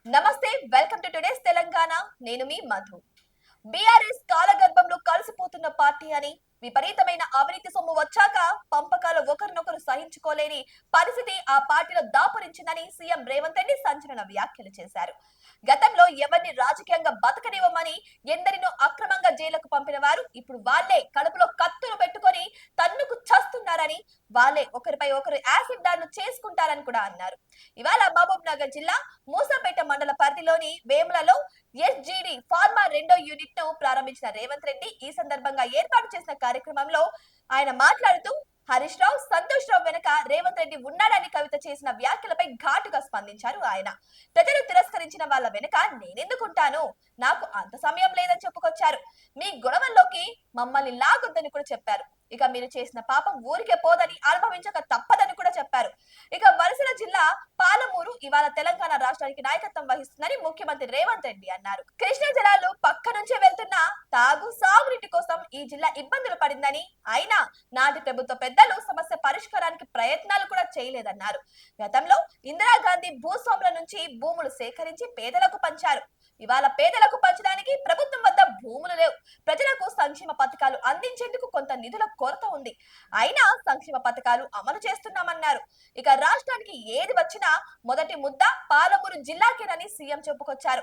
నమస్తే, welcome to today's Telangana. నేను మీ Madhu. BRS కాలగర్భంలో కలిసిపోతున్న పార్టీ అని, విపరీతమైన అవినీతి సొమ్ము వచ్చాక పంపకాలు ఒకరినొకరు సహించుకోలేని పరిస్థితి ఆ పార్టీలో దాపురించిందని సీఎం రేవంత్ రెడ్డి సంచలన వ్యాఖ్యలు చేశారు. గతంలో ఎవరిని రాజకీయంగా బతకనివ్వమని ఎందరినో అక్రమంగా జైలుకు పంపిన వారు ఇప్పుడు వాళ్లే కడుపులో కత్తులు పెట్టుకొని తన్నుకు చస్తున్నారని, వాళ్లే ఒకరిపై ఒకరు యాసిడ్ దాడులు చేసుకుంటారని కూడా అన్నారు. ఇవాళ మహబూబ్ నగర్ జిల్లా మూసాపేట మండల పరిధిలోని వేములలో ఎస్జిడి ఫార్మా రెండో యూనిట్ ను ప్రారంభించిన రేవంత్ రెడ్డి ఈ సందర్భంగా ఏర్పాటు చేసిన కార్యక్రమంలో ఆయన మాట్లాడుతూ హరీష్ రావు, సంతోష్ రావు వెనక రేవంత్ రెడ్డి ఉన్నాడని కవిత చేసిన వ్యాఖ్యలపై ఘాటుగా స్పందించారు ఆయన. ప్రజలు తిరస్కరించిన వాళ్ళ వెనక నేనెందుకుంటాను, నాకు అంత సమయం లేదని చెప్పుకొచ్చారు. మీ గొడవల్లోకి మమ్మల్ని లాగొద్దని కూడా చెప్పారు. ఇక మీరు చేసిన పాపం ఊరికే పోదని, అనుభవించక తప్పదని కూడా చెప్పారు. ఇక వలసల జిల్లా పాలమూరు ఇవాళ తెలంగాణ రాష్ట్రానికి నాయకత్వం వహిస్తుందని ముఖ్యమంత్రి రేవంత్ రెడ్డి అన్నారు. కృష్ణా జలాలు పక్క నుంచే వెళ్తున్న తాగు సాగునీటి కోసం ఈ జిల్లా ఇబ్బందులు పడిందని, అయినా నాటి ప్రభుత్వ పెద్దలు సమస్య పరిష్కారానికి ప్రయత్నాలు కూడా చేయలేదన్నారు. గతంలో ఇందిరాగాంధీ భూస్వాముల నుంచి భూములు సేకరించి పేదలకు పంచారు. ఇవాళ పేదలకు పంచడానికి ప్రభుత్వం వద్ద భూములు లేవు. ప్రజలకు సంక్షేమ పథకాలు అందించేందుకు కొంత నిధుల కొరత ఉంది. అయినా సంక్షేమ పథకాలు అమలు చేస్తున్నామన్నారు. ఇక రాష్ట్రానికి ఏది వచ్చినా మొదటి ముద్ద పాలమూరు జిల్లాకేనని సీఎం చెప్పుకొచ్చారు.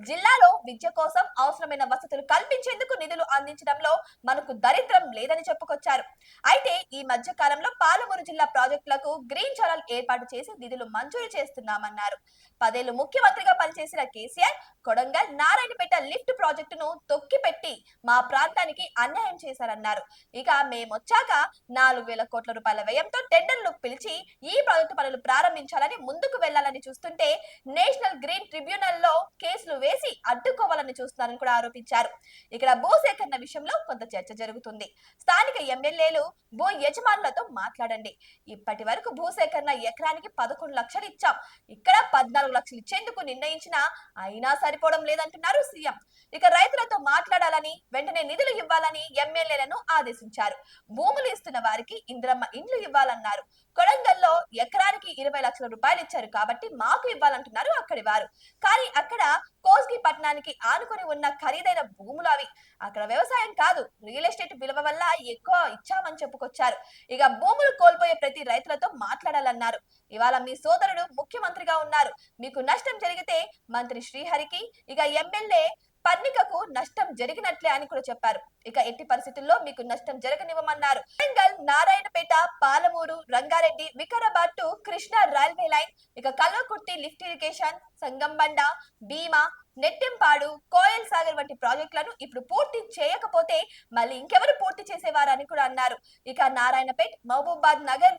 జిల్లాలో విద్య కోసం అవసరమైన వసతులు కల్పించేందుకు నిధులు అందించడంలో మనకు దరిద్రం లేదని చెప్పుకొచ్చారు. అయితే ఈ మధ్య కాలంలో పాలమూరు జిల్లా ప్రాజెక్టులకు గ్రీన్ ఛానల్ ఏర్పాటు చేసి నిధులు మంజూరు చేస్తున్నామన్నారు. 10 ఏళ్లు ముఖ్యమంత్రిగా పనిచేసిన కేసీఆర్ కొడంగల్ నారాయణపేట లిఫ్ట్ ప్రాజెక్టును తొక్కిపెట్టి మా ప్రాంతానికి అన్యాయం చేశారన్నారు. ఇక మేమొచ్చాక 4,000 కోట్ల రూపాయల వ్యయంతో టెండర్లు పిలిచి ఈ ప్రాజెక్టు పనులు ప్రారంభించాలని, ముందుకు వెళ్లాలని చూస్తుంటే నేషనల్ గ్రీన్ ట్రిబ్యునల్ లో కేసులు వేసి అడ్డుకోవాలని చూస్తున్నారని కూడా ఆరోపించారు. ఇక్కడ భూసేకరణ విషయంలో కొంత చర్చ జరుగుతుంది. స్థానిక ఎమ్మెల్యేలు, భూ యజమానులతో మాట్లాడండి. ఇప్పటి వరకు భూసేకరణ ఎకరానికి 11 లక్షలు ఇచ్చాం. ఇక్కడ 14 లక్షలు ఇచ్చేందుకు నిర్ణయించినా అయినా సరిపోవడం లేదంటున్నారు సీఎం. ఇక రైతులతో మాట్లాడాలని, వెంటనే నిధులు ఇవ్వాలని ఎమ్మెల్యేలను ఆదేశించారు. భూములు ఇస్తున్న వారికి ఇందిరమ్మ ఇండ్లు ఇవ్వాలన్నారు. కొడంగల్లో ఎకరానికి 20 లక్షల రూపాయలు ఇచ్చారు కాబట్టి మాకు ఇవ్వాలంటున్నారు అక్కడి వారు. కానీ అక్కడ కోస్గి పట్టణానికి ఆనుకొని ఉన్న ఖరీదైన భూములు అవి. అక్కడ వ్యవసాయం కాదు, రియల్ ఎస్టేట్ విలువ వల్ల ఎక్కువ ఇచ్చామని చెప్పుకొచ్చారు. ఇక భూములు కోల్పోయే ప్రతి రైతులతో మాట్లాడాలన్నారు. ఇవాళ మీ సోదరుడు ముఖ్యమంత్రిగా ఉన్నారు. మీకు నష్టం జరిగితే మంత్రి శ్రీహరికి, ఇక ఎమ్మెల్యే పన్నికకు నష్టం జరిగినట్లే అని కూడా చెప్పారు. ఇక ఎట్టి పరిస్థితుల్లో మీకు నష్టం జరగనివ్వమన్నారు. Warangal, Narayanpet, Palamuru, Rangareddy, Vikarabad to Krishna railway line, ఇక కల్వకుర్తి లిఫ్ట్ ఇరిగేషన్, సంగంబండ, భీమా, నెట్టెంపాడు, కోయల్ సాగర్ వంటి ప్రాజెక్టులను ఇప్పుడు పూర్తి చేయకపోతే మళ్ళీ ఇంకెవరు పూర్తి చేసేవారని కూడా అన్నారు. ఇక నారాయణపేట్, మహబూబ్ నగర్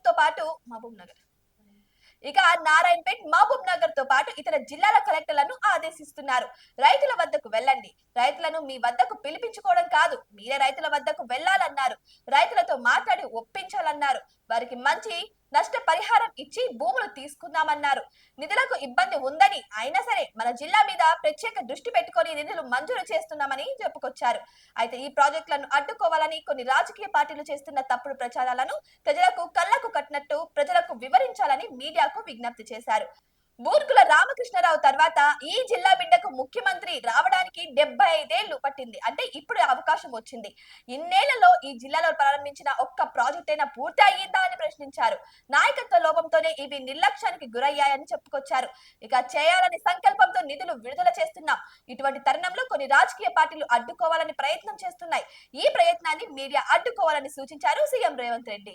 తో పాటు ఇతర జిల్లాల కలెక్టర్లను ఆదేశిస్తున్నారు. రైతుల వద్దకు వెళ్ళండి. రైతులను మీ వద్దకు పిలిపించుకోవడం కాదు, మీరే రైతుల వద్దకు వెళ్లాలన్నారు. రైతులతో మాట్లాడి ఒప్పించాలన్నారు. వారికి మంచి నష్ట పరిహారం ఇచ్చి భూములు తీసుకుందామన్నారు. నిధులకు ఇబ్బంది ఉందని, అయినా సరే మన జిల్లా మీద ప్రత్యేక దృష్టి పెట్టుకొని నిధులు మంజూరు చేస్తున్నామని చెప్పుకొచ్చారు. అయితే ఈ ప్రాజెక్టులను అడ్డుకోవాలని కొన్ని రాజకీయ పార్టీలు చేస్తున్న తప్పుడు ప్రచారాలను ప్రజలకు కళ్లకు కట్టినట్టు ప్రజలకు వివరించాలని మీడియాకు విజ్ఞప్తి చేశారు. బూర్గుల రామకృష్ణరావు తర్వాత ఈ జిల్లా బిడ్డకు ముఖ్యమంత్రి రావడానికి 75 ఏళ్లు పట్టింది. అంటే ఇప్పుడు అవకాశం వచ్చింది. ఇన్నేళ్లలో ఈ జిల్లాలో ప్రారంభించిన ఒక్క ప్రాజెక్ట్ అయినా పూర్తి అయ్యిందా అని ప్రశ్నించారు. నాయకత్వ లోపంతోనే ఇవి నిర్లక్ష్యానికి గురయ్యాయని చెప్పుకొచ్చారు. ఇక చేయాలని సంకల్పంతో నిధులు విడుదల చేస్తున్నాం. ఇటువంటి తరుణంలో కొన్ని రాజకీయ పార్టీలు అడ్డుకోవాలని ప్రయత్నం చేస్తున్నాయి. ఈ ప్రయత్నాన్ని మీడియా అడ్డుకోవాలని సూచించారు సీఎం రేవంత్ రెడ్డి.